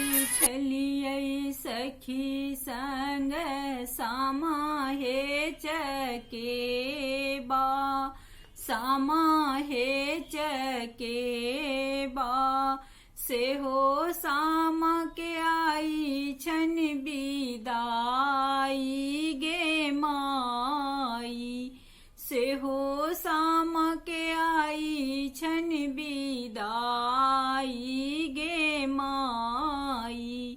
छलियै सखी संग सामा हे चकेबा, सामा हे चकेबा। सेहो सामा के आई छन बिदाई गे माई, सेहो सामा के आई छन बिदाई गे माई।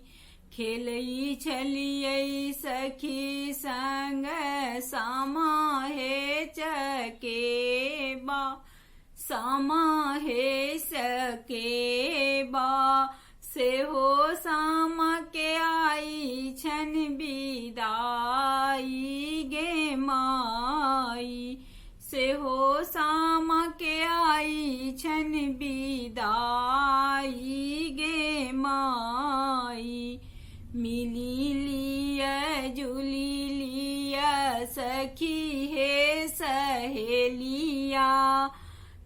खेलई छलियै सखी संग सामा हे चकेबा, सामा हे चकेबा। सेहो सामा के आई छन बिदाई गे माई, सेहो सामा के आई छन बिदाई गे माई। मिली लिया जुली लिया सखी हे सहेलिया,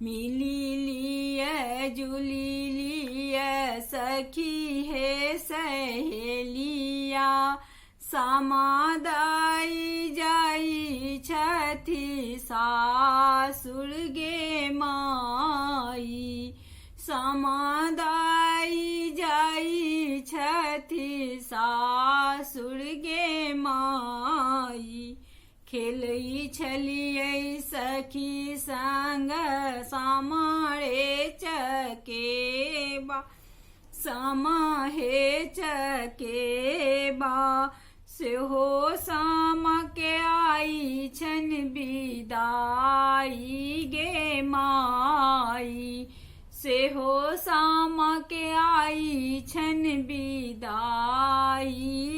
मिली लिया जुली लिया सखी हे सहेलिया। सामा दाई जाई छथि सासुर गे माई, सामा दाई जाई छथि सासुर गे माई। खेलई छलियै सखी संग सामा रे चकेबा, सामा हे चकेबा। सेहो सामा के आई छन बिदाई गे माई, सेहो सामा के आई छन बिदाई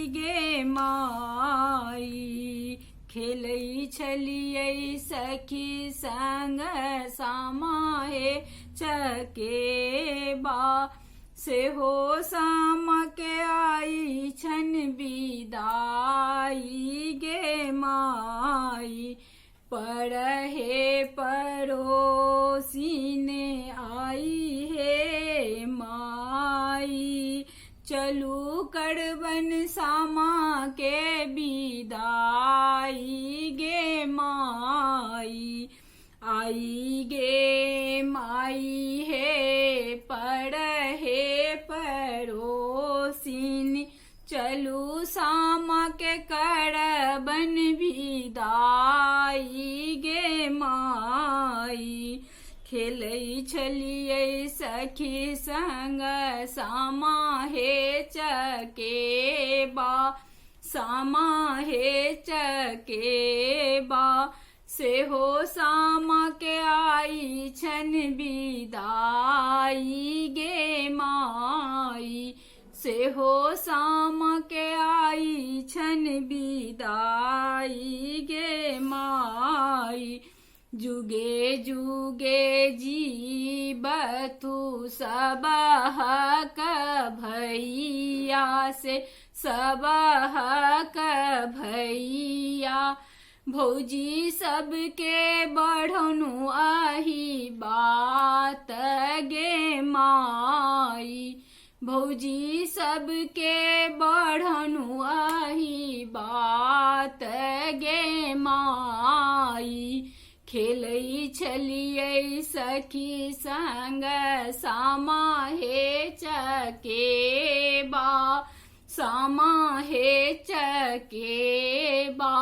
गे माई। खेलई छलियै सखी संग सामा हे चकेबा, सेहो सामा के आई छन बिदाई गे माई। परहे पड़ोसीने आई हे माई, चलू करबन सामा के बिदाई गे माई। आई गे माई हे पड़हे पड़ोसीन, चलू सामा के करबन बिदाई गे माई। खेलई छलियै सखी संग सामा हे चकेबा, सामा हे चकेबा। सेहो सामा के आई छन बिदाई गे माई, सेहो सामा के आई छन बिदाई गे माई। जुगे जुगे जीबतु सब हक भैया से, सब हक भैया। भौजी सबके बढ़नु आही बात गे माई, भौजी सबके बढ़नु आही बात गे माई। खेलई छलियै सखी संग सामा हे चकेबा, सामा हे चकेबा।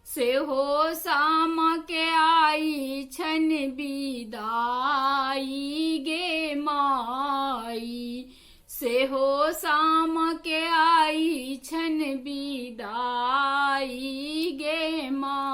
सेहो सामा के आई छन बिदाई गे माई, सेहो सामा के आई छन बिदाई गे माई।